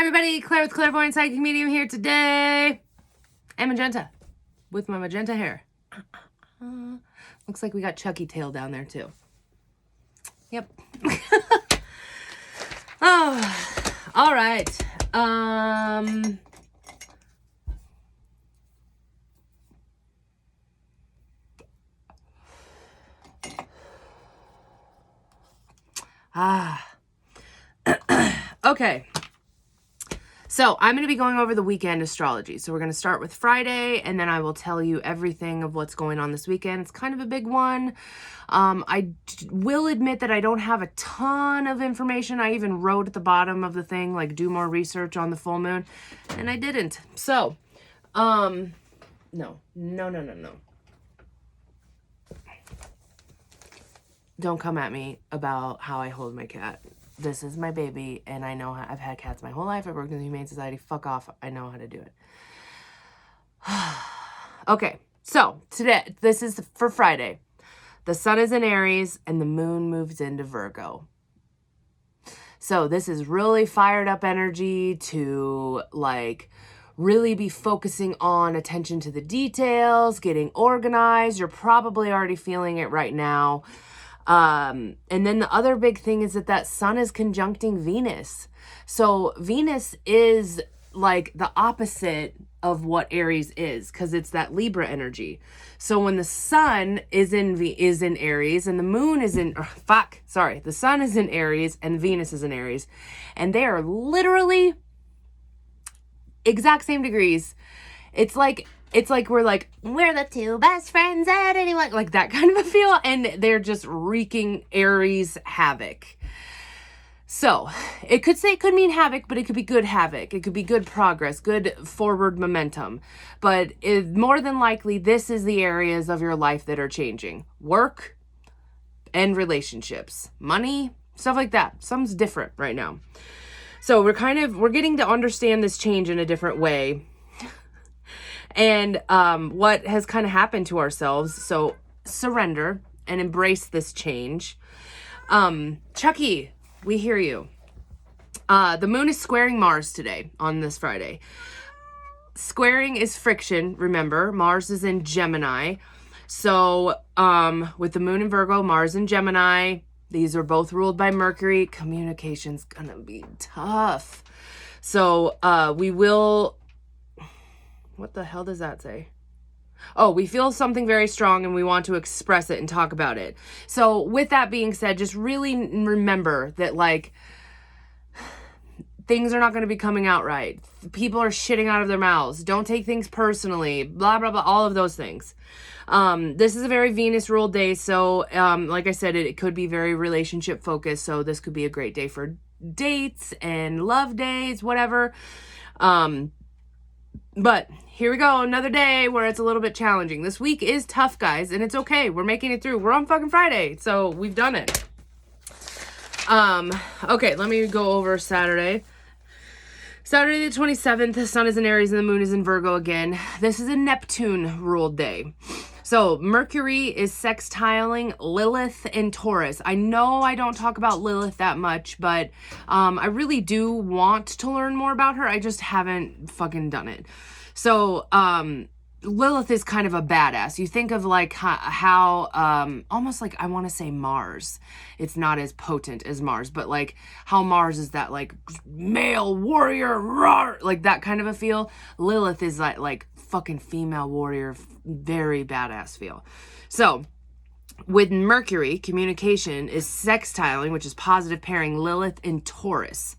everybody, Claire with Clairvoyant Psychic Medium here today. And Magenta with my magenta hair. Looks like we got Chucky tail down there too. Yep. Oh, all right. Okay. So I'm going to be going over the weekend astrology. So we're going to start with Friday, and then I will tell you everything of what's going on this weekend. It's kind of a big one. I will admit that I don't have a ton of information. I even wrote at the bottom of the thing, like, do more research on the full moon, and I didn't. So, no. Don't come at me about how I hold my cat. This is my baby, and I know I've had cats my whole life. I've worked in the Humane Society. Fuck off. I know how to do it. Okay, so today, this is for Friday. The sun is in Aries, and the moon moves into Virgo. So this is really fired up energy to, like, really be focusing on attention to the details, getting organized. You're probably already feeling it right now. And then the other big thing is that sun is conjuncting Venus. So Venus is like the opposite of what Aries is, because it's that Libra energy. So when the sun is in Aries and the moon is in, the sun is in Aries and Venus is in Aries, and they are literally exact same degrees. It's like we're the two best friends at anyone, like that kind of a feel, and they're just wreaking Aries havoc. So it could mean havoc, but it could be good havoc. It could be good progress, good forward momentum. But more than likely, this is the areas of your life that are changing: work and relationships, money, stuff like that. Something's different right now. So we're getting to understand this change in a different way. And what has kind of happened to ourselves. So surrender and embrace this change. Chucky, we hear you. The moon is squaring Mars today on this Friday. Squaring is friction, remember. Mars is in Gemini. So with the moon in Virgo, Mars in Gemini, these are both ruled by Mercury. Communication's gonna be tough. So we will... What the hell does that say? Oh, we feel something very strong and we want to express it and talk about it. So with that being said, just really remember that, like, things are not going to be coming out right. People are shitting out of their mouths. Don't take things personally. Blah, blah, blah. All of those things. This is a very Venus ruled day. So, like I said, it could be very relationship focused. So this could be a great day for dates and love days, whatever. But here we go, another day where it's a little bit challenging. This week is tough, guys, and it's okay. We're making it through. We're on fucking Friday, so we've done it. Okay, let me go over Saturday. Saturday the 27th, the sun is in Aries and the moon is in Virgo again. This is a Neptune-ruled day. So Mercury is sextiling Lilith in Taurus. I know I don't talk about Lilith that much, but I really do want to learn more about her. I just haven't fucking done it. So Lilith is kind of a badass. You think of like how almost like, I want to say Mars. It's not as potent as Mars, but like how Mars is that like male warrior, roar, like that kind of a feel. Lilith is that like fucking female warrior, very badass feel. So with Mercury, communication is sextiling, which is positive pairing Lilith in Taurus.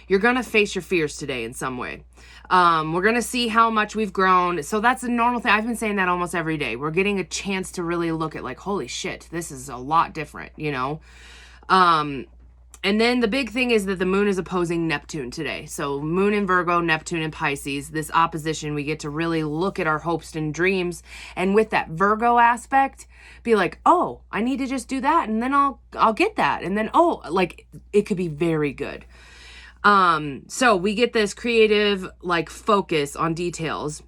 You're going to face your fears today in some way. We're going to see how much we've grown. So that's a normal thing. I've been saying that almost every day. We're getting a chance to really look at like, holy shit, this is a lot different, you know? And then the big thing is that the moon is opposing Neptune today. So moon in Virgo, Neptune in Pisces, this opposition, we get to really look at our hopes and dreams. And with that Virgo aspect, be like, oh, I need to just do that. And then I'll get that. And then, oh, like it could be very good. So we get this creative, like, focus on details.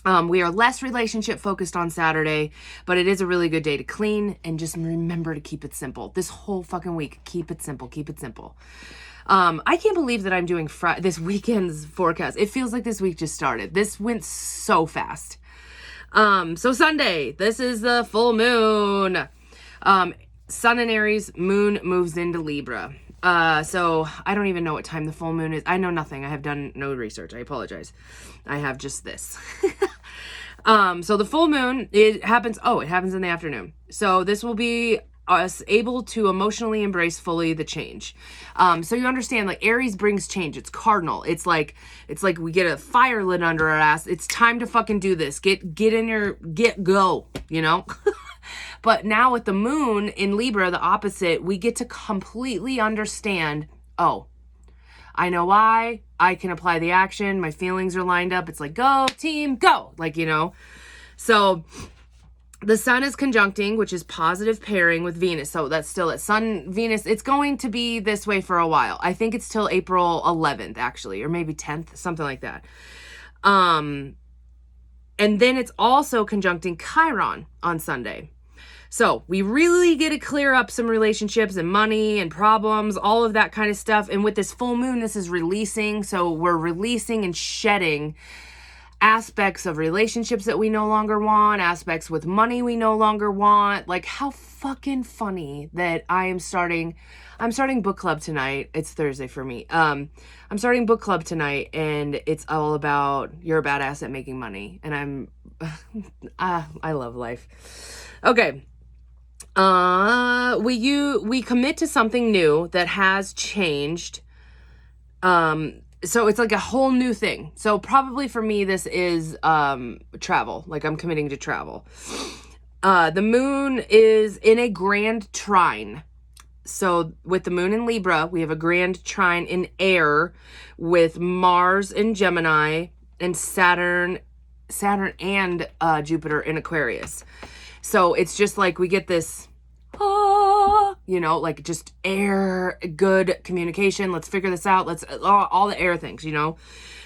We are less relationship focused on Saturday, but it is a really good day to clean and just remember to keep it simple. This whole fucking week, keep it simple, keep it simple. I can't believe that I'm doing this weekend's forecast. It feels like this week just started. This went so fast. So Sunday, this is the full moon. Sun in Aries, moon moves into Libra. So I don't even know what time the full moon is. I know nothing. I have done no research. I apologize. I have just this. So the full moon, it happens in the afternoon. So this will be us able to emotionally embrace fully the change. So you understand, like, Aries brings change. It's cardinal. It's like we get a fire lit under our ass. It's time to fucking do this. Go, you know? But now with the moon in Libra, the opposite, we get to completely understand, oh, I know why. I can apply the action. My feelings are lined up. It's like, go, team, go. Like, you know. So the sun is conjuncting, which is positive pairing with Venus. So that's still at Sun, Venus. It's going to be this way for a while. I think it's till April 11th, actually, or maybe 10th, something like that. And then it's also conjuncting Chiron on Sunday. So we really get to clear up some relationships and money and problems, all of that kind of stuff. And with this full moon, this is releasing. So we're releasing and shedding aspects of relationships that we no longer want, aspects with money we no longer want. Like, how fucking funny that I'm starting book club tonight. It's Thursday for me. I'm starting book club tonight, and it's all about you're a badass at making money. And I love life. Okay. We commit to something new that has changed. So it's like a whole new thing. So probably for me, this is, travel. Like, I'm committing to travel. The moon is in a grand trine. So with the moon in Libra, we have a grand trine in air with Mars in Gemini and Saturn and Jupiter in Aquarius. So it's just like we get this, you know, like just air, good communication. Let's figure this out. Let's all the air things, you know.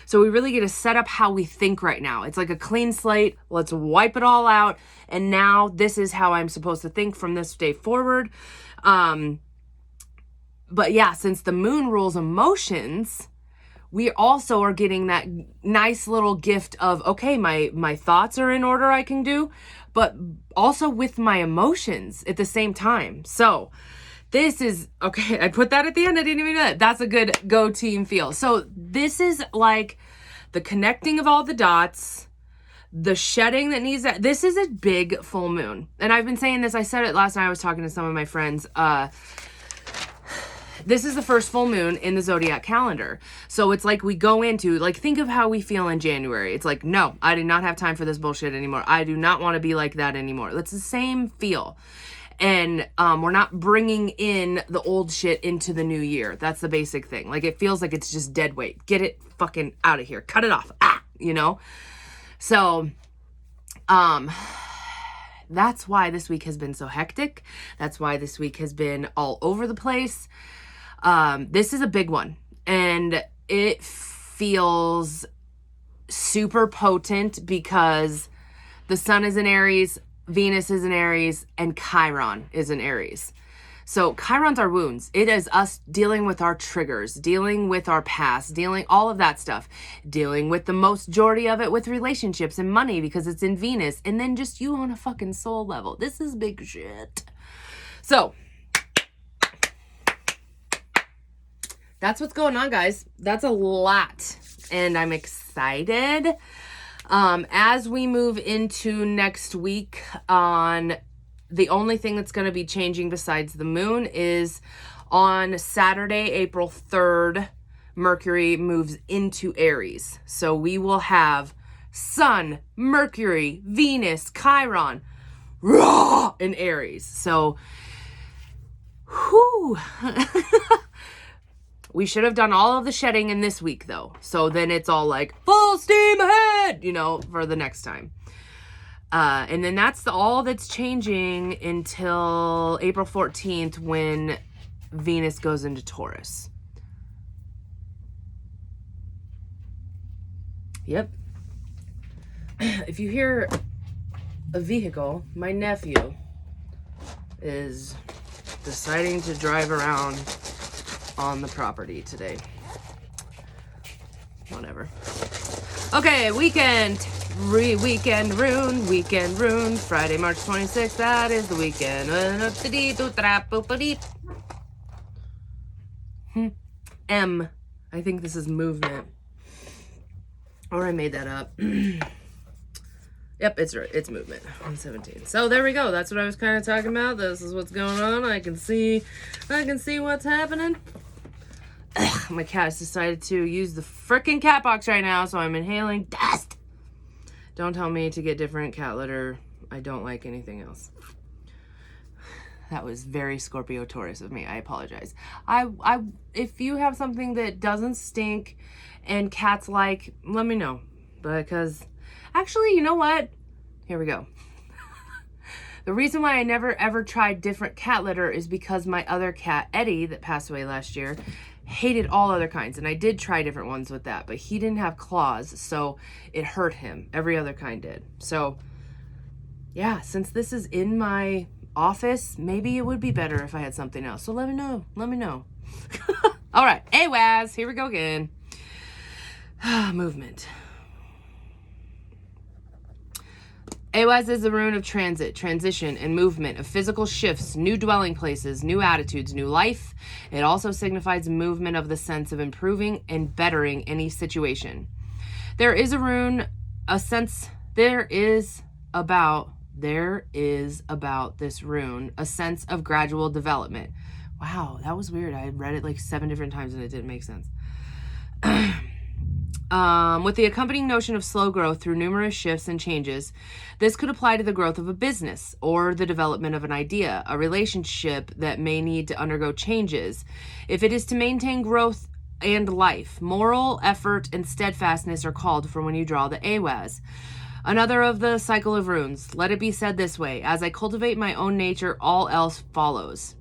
So we really get to set up how we think right now. It's like a clean slate. Let's wipe it all out. And now this is how I'm supposed to think from this day forward. But yeah, since the moon rules emotions, we also are getting that nice little gift of, okay, my thoughts are in order, I can do, but also with my emotions at the same time. So this is, okay, I put that at the end. I didn't even know that. That's a good go team feel. So this is like the connecting of all the dots, the shedding that needs that. This is a big full moon. And I've been saying this, I said it last night. I was talking to some of my friends. This is the first full moon in the zodiac calendar. So it's like we go into, like, think of how we feel in January. It's like, no, I do not have time for this bullshit anymore. I do not want to be like that anymore. That's the same feel. And we're not bringing in the old shit into the new year. That's the basic thing. Like, it feels like it's just dead weight. Get it fucking out of here. Cut it off. You know? So, that's why this week has been so hectic. That's why this week has been all over the place. This is a big one, and it feels super potent because the sun is in Aries, Venus is in Aries, and Chiron is in Aries. So Chiron's our wounds. It is us dealing with our triggers, dealing with our past, dealing all of that stuff, dealing with the majority of it with relationships and money because it's in Venus, and then just you on a fucking soul level. This is big shit. So that's what's going on, guys. That's a lot, and I'm excited. As we move into next week, the only thing that's going to be changing besides the moon is on Saturday, April 3rd, Mercury moves into Aries. So we will have Sun, Mercury, Venus, Chiron, in Aries. So, whew. We should have done all of the shedding in this week, though. So then it's all like, full steam ahead, you know, for the next time. And then that's all that's changing until April 14th when Venus goes into Taurus. Yep. If you hear a vehicle, my nephew is deciding to drive around on the property today. Whatever. Okay, weekend rune. Friday, March 26th. That is the weekend. M. I think this is movement. Or I made that up. Yep, it's right. It's movement on 17. So there we go. That's what I was kind of talking about. This is what's going on. I can see what's happening. Ugh, my cat has decided to use the frickin' cat box right now, so I'm inhaling dust. Don't tell me to get different cat litter. I don't like anything else. That was very Scorpio Taurus of me. I apologize. If you have something that doesn't stink and cats like, let me know. Because actually, you know what? Here we go. The reason why I never ever tried different cat litter is because my other cat, Eddie, that passed away last year, hated all other kinds. And I did try different ones with that, but he didn't have claws, so it hurt him. Every other kind did. So yeah, since this is in my office, maybe it would be better if I had something else. So let me know. Let me know. All right. Hey, Waz. Here we go again. Movement. Ehwaz is the rune of transit, transition, and movement, of physical shifts, new dwelling places, new attitudes, new life. It also signifies movement of the sense of improving and bettering any situation. There is a rune, a sense, there is about this rune, a sense of gradual development. Wow, that was weird. I read it like 7 different times and it didn't make sense. With the accompanying notion of slow growth through numerous shifts and changes, this could apply to the growth of a business or the development of an idea, a relationship that may need to undergo changes. If it is to maintain growth and life, moral effort and steadfastness are called for when you draw the Ehwaz. Another of the cycle of runes. Let it be said this way: as I cultivate my own nature, all else follows.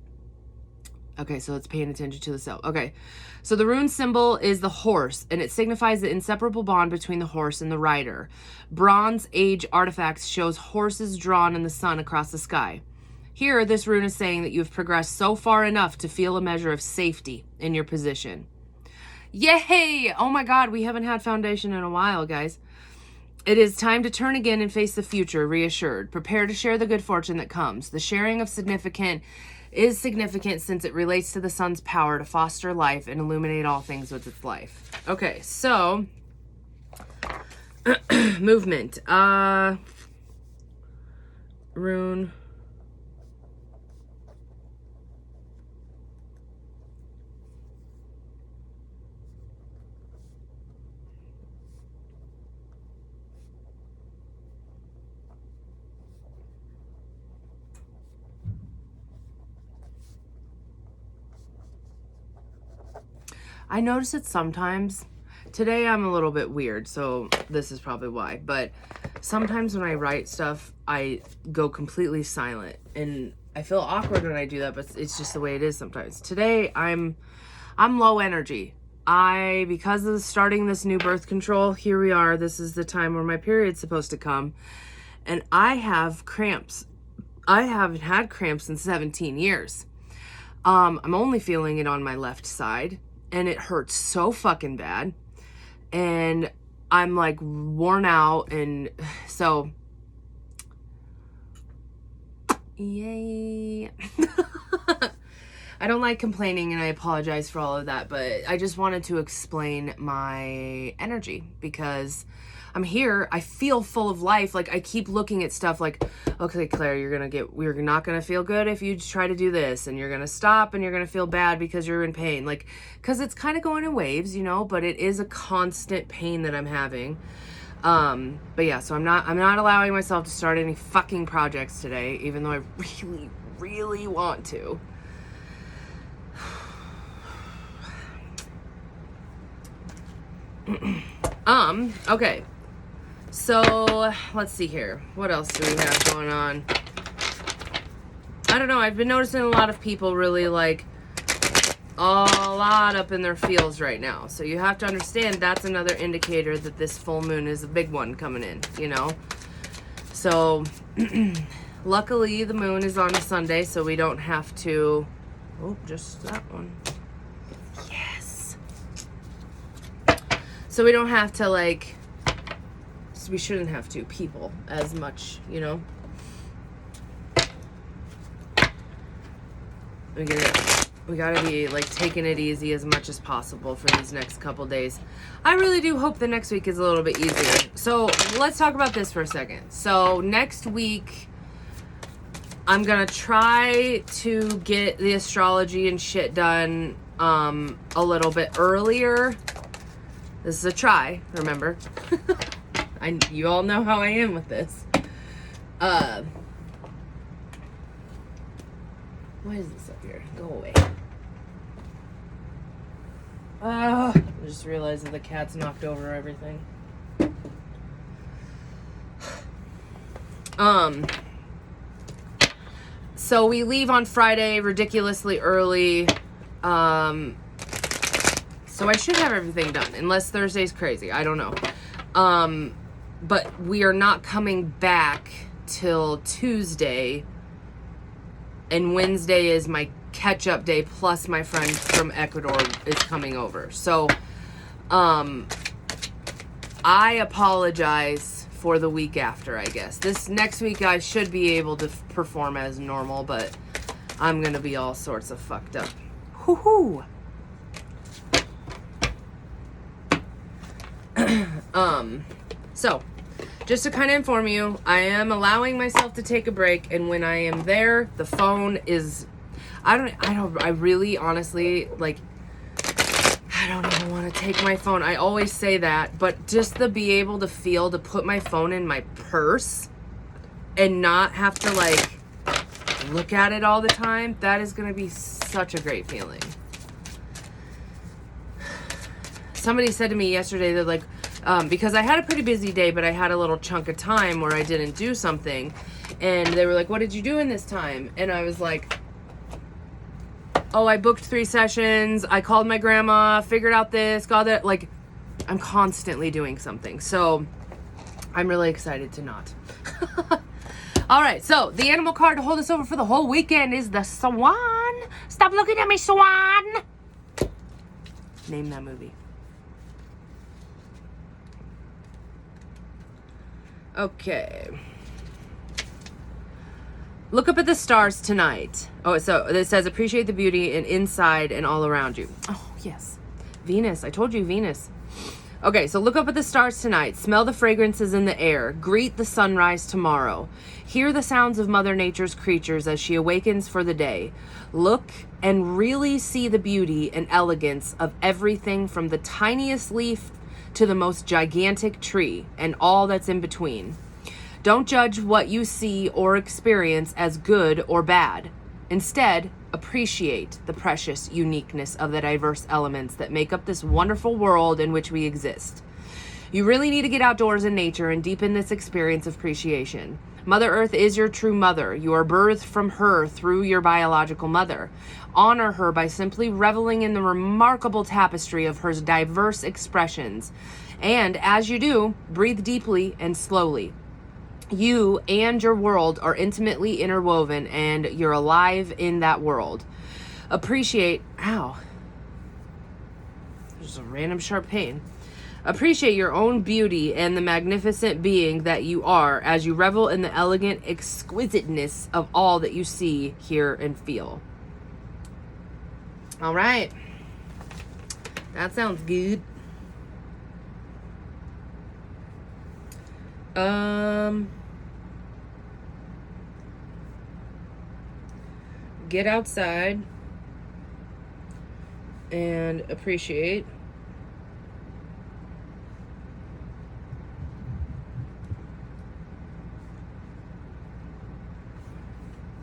Okay, so it's paying attention to the self. Okay, so the rune symbol is the horse, and it signifies the inseparable bond between the horse and the rider. Bronze Age artifacts shows horses drawn in the sun across the sky. Here, this rune is saying that you've progressed so far enough to feel a measure of safety in your position. Yay! Oh my God, we haven't had foundation in a while, guys. It is time to turn again and face the future, reassured. Prepare to share the good fortune that comes. The sharing of is significant since it relates to the sun's power to foster life and illuminate all things with its life. Okay, so movement. Rune. I notice it sometimes. Today I'm a little bit weird, so this is probably why. But sometimes when I write stuff, I go completely silent. And I feel awkward when I do that, but it's just the way it is sometimes. Today I'm low energy. Because of starting this new birth control, here we are. This is the time where my period's supposed to come. And I have cramps. I haven't had cramps in 17 years. I'm only feeling it on my left side. And it hurts so fucking bad. And I'm like worn out. And so, yay. I don't like complaining and I apologize for all of that. But I just wanted to explain my energy because I'm here. I feel full of life. Like I keep looking at stuff like, okay, Claire, we're not going to feel good if you try to do this, and you're going to stop and you're going to feel bad because you're in pain. Like, cause it's kind of going in waves, but it is a constant pain that I'm having. But yeah, so I'm not allowing myself to start any fucking projects today, even though I really, really want to. Okay. So, let's see here. What else do we have going on? I don't know. I've been noticing a lot of people really like a lot up in their feels right now. So you have to understand that's another indicator that this full moon is a big one coming in, So, luckily the moon is on a Sunday, so we don't have to... Oh, just that one. So we don't have to, like, we shouldn't have to people as much, you know? We gotta be, like, taking it easy as much as possible for these next couple days. I really do hope the next week is a little bit easier. So let's talk about this for a second. So next week, I'm gonna try to get the astrology and shit done a little bit earlier. This is a try, remember? You all know how I am with this. Why is this up here? Go away. I just realized that the cat's knocked over everything. So we leave on Friday ridiculously early. So I should have everything done, unless Thursday's crazy. I don't know. But we are not coming back till Tuesday. And Wednesday is my catch-up day, plus my friend from Ecuador is coming over. So, I apologize for the week after, I guess. This next week I should be able to perform as normal, but I'm gonna be all sorts of fucked up. Hoo-hoo! So, just to kind of inform you, I am allowing myself to take a break, and when I am there, the phone is, I really, honestly, like, I don't even want to take my phone. I always say that, but just to be able to feel, to put my phone in my purse and not have to, like, look at it all the time, that is going to be such a great feeling. Somebody said to me yesterday, they're like, because I had a pretty busy day, but I had a little chunk of time where I didn't do something. And they were like, what did you do in this time? And I was like, oh, I booked 3 sessions. I called my grandma, figured out this, got that. Like, I'm constantly doing something. So I'm really excited to not. All right. So the animal card to hold us over for the whole weekend is the Swan. Stop looking at me, Swan. Name that movie. Okay. Look up at the stars tonight. Oh, so it says appreciate the beauty and inside and all around you. Oh, yes. Venus. I told you Venus. Okay, so look up at the stars tonight. Smell the fragrances in the air. Greet the sunrise tomorrow. Hear the sounds of Mother Nature's creatures as she awakens for the day. Look and really see the beauty and elegance of everything from the tiniest leaf to the most gigantic tree and all that's in between. Don't judge what you see or experience as good or bad. Instead, appreciate the precious uniqueness of the diverse elements that make up this wonderful world in which we exist. You really need to get outdoors in nature and deepen this experience of appreciation. Mother Earth is your true mother. You are birthed from her through your biological mother. Honor her by simply reveling in the remarkable tapestry of her diverse expressions. And as you do, breathe deeply and slowly. You and your world are intimately interwoven, and you're alive in that world. Appreciate, ow, there's a random sharp pain. Appreciate your own beauty and the magnificent being that you are as you revel in the elegant exquisiteness of all that you see, hear, and feel. All right. That sounds good. Get outside and appreciate.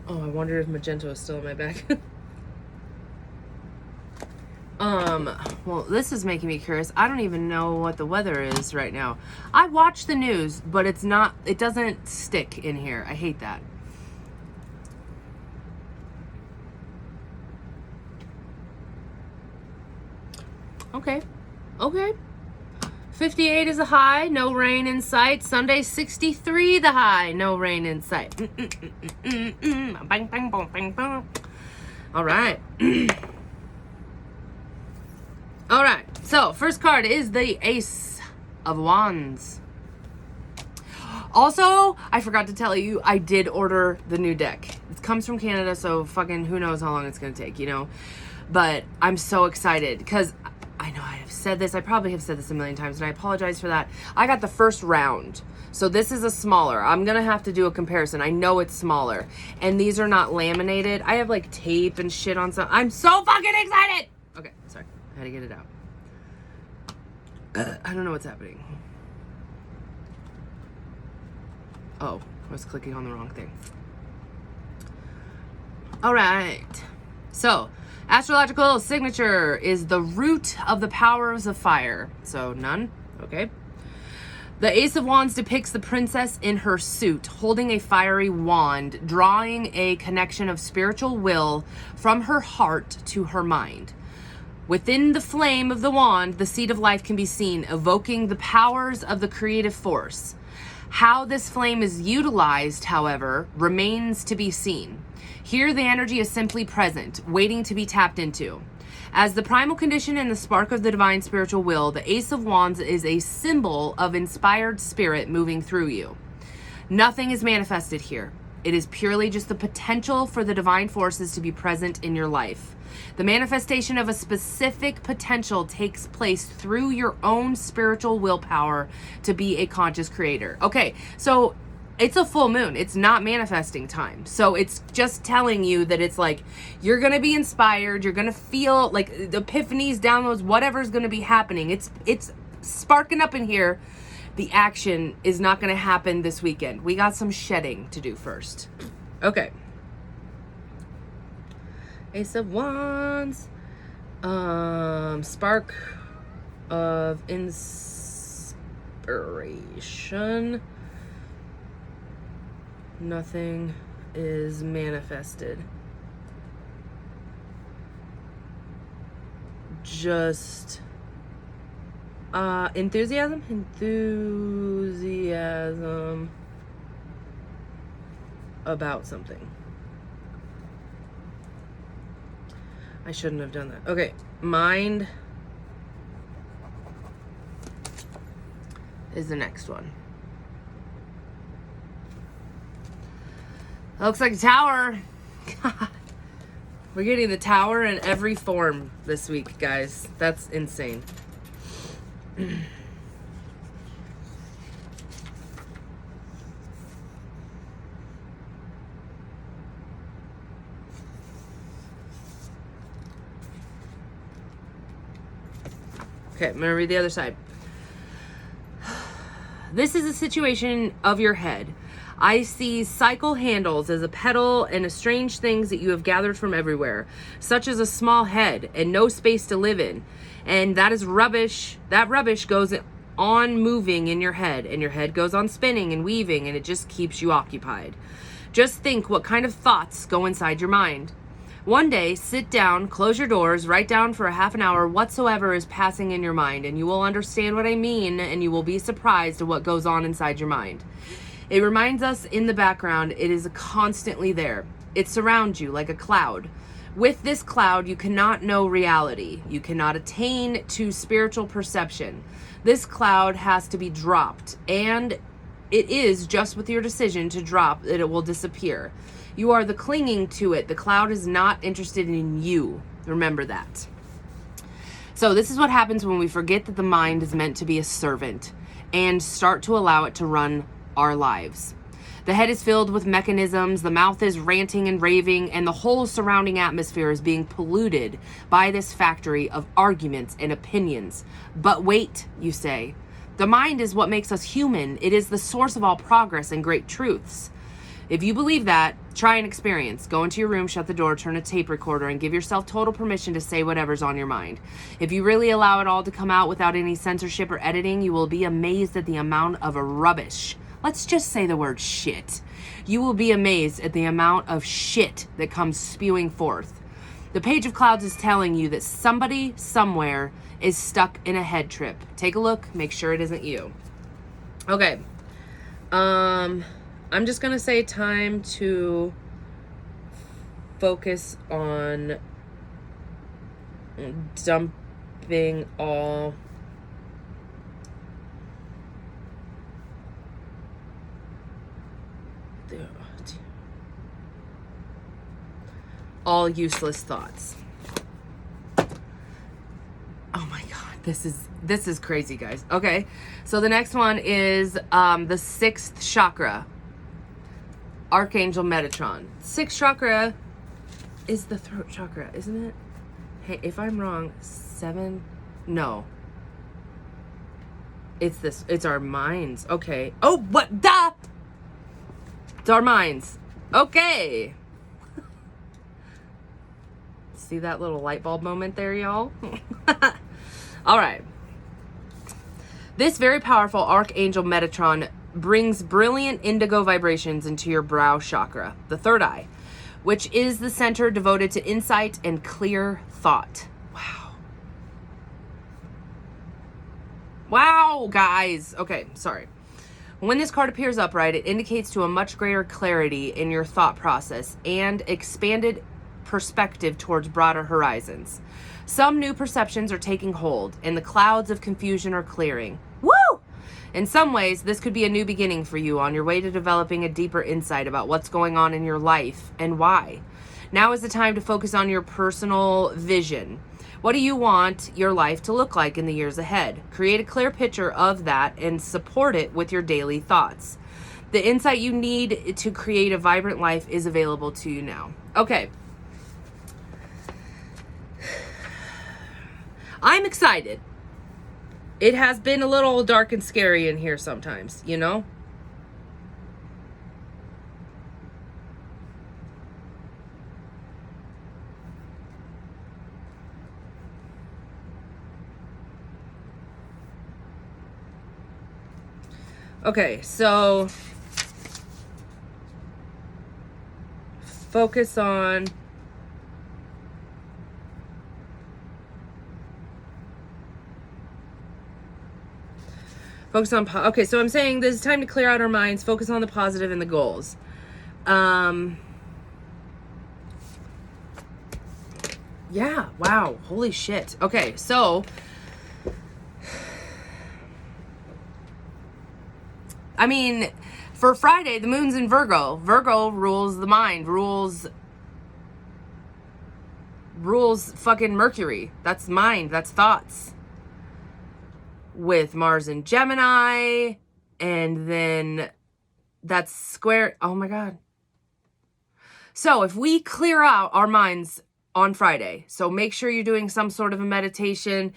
Oh, I wonder if magenta is still in my bag. Well, this is making me curious. I don't even know what the weather is right now. I watch the news, but it doesn't stick in here. I hate that. Okay. 58 is a high, no rain in sight. Sunday, 63 the high, no rain in sight. Bang, bang, bang, bang, bang. All right. All right. So, first card is the Ace of Wands. Also, I forgot to tell you, I did order the new deck. It comes from Canada, so fucking who knows how long it's going to take, you know? But I'm so excited because I know I have said this. I probably have said this a million times, and I apologize for that. I got the first round. So this is a smaller. I'm going to have to do a comparison. I know it's smaller. And these are not laminated. I have like tape and shit on some. I'm so fucking excited. Okay, sorry. I had to get it out. I don't know what's happening. Oh, I was clicking on the wrong thing. All right. So, astrological signature is the root of the powers of fire. So, none. Okay. The Ace of Wands depicts the princess in her suit, holding a fiery wand, drawing a connection of spiritual will from her heart to her mind. Within the flame of the wand, the seed of life can be seen, evoking the powers of the creative force. How this flame is utilized, however, remains to be seen. Here, the energy is simply present, waiting to be tapped into. As the primal condition and the spark of the divine spiritual will, the Ace of Wands is a symbol of inspired spirit moving through you. Nothing is manifested here. It is purely just the potential for the divine forces to be present in your life. The manifestation of a specific potential takes place through your own spiritual willpower to be a conscious creator. Okay, so it's a full moon. It's not manifesting time. So it's just telling you that it's like, you're going to be inspired. You're going to feel like the epiphanies, downloads, whatever's going to be happening. It's sparking up in here. The action is not going to happen this weekend. We got some shedding to do first. Okay. Ace of Wands. Spark of inspiration. Nothing is manifested. Just enthusiasm about something. I shouldn't have done that. Okay, mind is the next one. That looks like a tower. God. We're getting the tower in every form this week, guys. That's insane. Okay, I'm going to read the other side. This is a situation of your head. I see cycle handles as a pedal and strange things that you have gathered from everywhere, such as a small head and no space to live in. And that is rubbish. That rubbish goes on moving in your head, and your head goes on spinning and weaving, and it just keeps you occupied. Just think what kind of thoughts go inside your mind. One day, sit down, close your doors, write down for a half an hour whatsoever is passing in your mind, and you will understand what I mean, and you will be surprised at what goes on inside your mind. It reminds us in the background, it is constantly there. It surrounds you like a cloud. With this cloud, you cannot know reality. You cannot attain to spiritual perception. This cloud has to be dropped, and it is just with your decision to drop that it will disappear. You are the clinging to it. The cloud is not interested in you. Remember that. So this is what happens when we forget that the mind is meant to be a servant and start to allow it to run our lives. The head is filled with mechanisms, the mouth is ranting and raving, and the whole surrounding atmosphere is being polluted by this factory of arguments and opinions. But wait, you say. The mind is what makes us human. It is the source of all progress and great truths. If you believe that, try an experience. Go into your room, shut the door, turn a tape recorder, and give yourself total permission to say whatever's on your mind. If you really allow it all to come out without any censorship or editing, you will be amazed at the amount of rubbish. Let's just say the word shit. You will be amazed at the amount of shit that comes spewing forth. The Page of Clouds is telling you that somebody somewhere is stuck in a head trip. Take a look, make sure it isn't you. Okay. I'm just going to say time to focus on everything all useless thoughts. Oh my God, this is crazy, guys. Okay, so the next one is the sixth chakra, Archangel Metatron. Sixth chakra is the throat chakra, isn't it? Hey, if I'm wrong, 7, no. It's our minds. Okay. Oh, what? Duh! It's our minds. Okay. See that little light bulb moment there, y'all? All right. This very powerful Archangel Metatron brings brilliant indigo vibrations into your brow chakra, the third eye, which is the center devoted to insight and clear thought. Wow. Wow, guys. Okay, sorry. When this card appears upright, it indicates to a much greater clarity in your thought process and expanded perspective towards broader horizons. Some new perceptions are taking hold, and the clouds of confusion are clearing. Woo! In some ways, this could be a new beginning for you on your way to developing a deeper insight about what's going on in your life and why. Now is the time to focus on your personal vision. What do you want your life to look like in the years ahead? Create a clear picture of that and support it with your daily thoughts. The insight you need to create a vibrant life is available to you now. Okay. I'm excited. It has been a little dark and scary in here sometimes, you know? Okay, so focus on okay, so I'm saying this is time to clear out our minds, focus on the positive and the goals. Yeah, wow, holy shit. Okay, so I mean, for Friday, the moon's in Virgo. Virgo rules the mind, rules fucking Mercury. That's mind, that's thoughts. With Mars in Gemini, and then that's square. Oh my God. So if we clear out our minds on Friday, so make sure you're doing some sort of a meditation,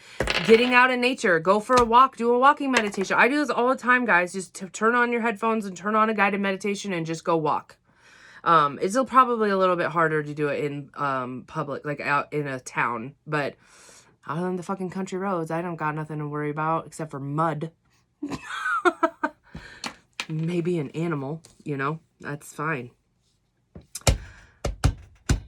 getting out in nature, go for a walk, do a walking meditation. I do this all the time, guys. Just to turn on your headphones and turn on a guided meditation and just go walk. It's probably a little bit harder to do it in public, like out in a town, but out on the fucking country roads, I don't got nothing to worry about except for mud. Maybe an animal, you know, that's fine.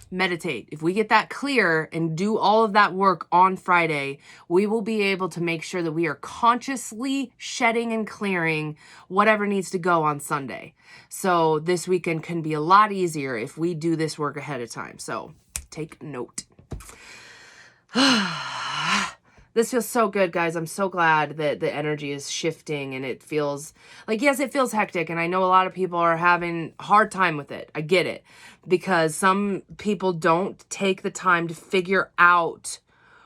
Meditate. If we get that clear and do all of that work on Friday, we will be able to make sure that we are consciously shedding and clearing whatever needs to go on Sunday. So this weekend can be a lot easier if we do this work ahead of time. So take note. This feels so good, guys. I'm so glad that the energy is shifting and it feels like, yes, it feels hectic. And I know a lot of people are having a hard time with it. I get it, because some people don't take the time to figure out,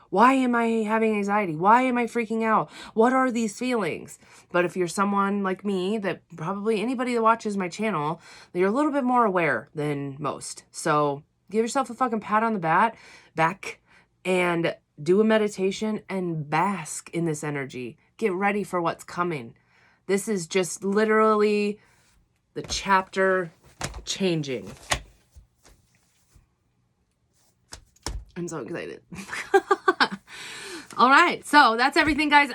why am I having anxiety? Why am I freaking out? What are these feelings? But if you're someone like me, that probably anybody that watches my channel, you're a little bit more aware than most. So give yourself a fucking pat on the back and do a meditation and bask in this energy. Get ready for what's coming. This is just literally the chapter changing. I'm so excited. All right, so that's everything, guys.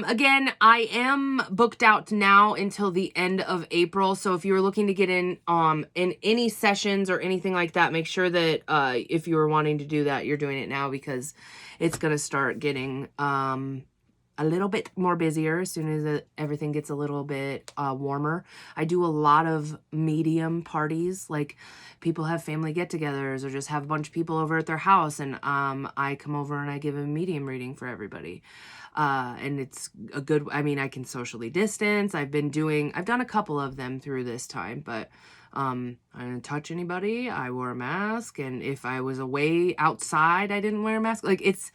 Again, I am booked out now until the end of April. So if you were looking to get in any sessions or anything like that, make sure that if you were wanting to do that, you're doing it now, because it's gonna start getting a little bit more busier as soon as everything gets a little bit warmer. I do a lot of medium parties, like people have family get-togethers or just have a bunch of people over at their house, and I come over and I give a medium reading for everybody. And it's a good, I mean, I can socially distance. I've done a couple of them through this time, but I didn't touch anybody. I wore a mask, and if I was away outside, I didn't wear a mask. Like, it's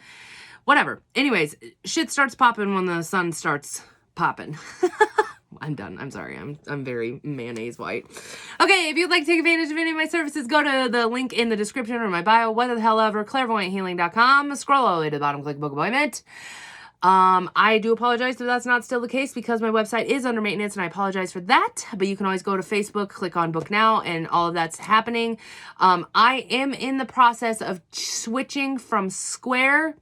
whatever. Anyways, shit starts popping when the sun starts popping. I'm done. I'm sorry. I'm very mayonnaise white. Okay, if you'd like to take advantage of any of my services, go to the link in the description or my bio, whether the hell ever, clairvoyanthealing.com. Scroll all the way to the bottom, click Book Appointment. I do apologize if that's not still the case because my website is under maintenance, and I apologize for that, but you can always go to Facebook, click on Book Now, and all of that's happening. I am in the process of switching from Square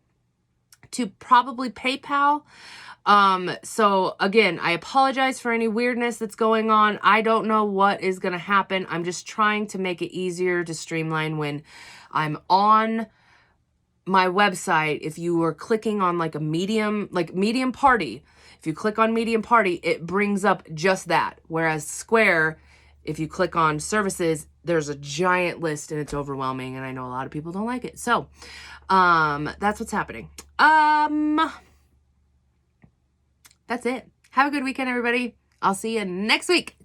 to probably PayPal. So again, I apologize for any weirdness that's going on. I don't know what is going to happen. I'm just trying to make it easier to streamline when I'm on my website. If you were clicking on like a medium party, if you click on medium party, it brings up just that. Whereas Square, if you click on services, there's a giant list and it's overwhelming, and I know a lot of people don't like it. So, that's what's happening. That's it. Have a good weekend, everybody. I'll see you next week.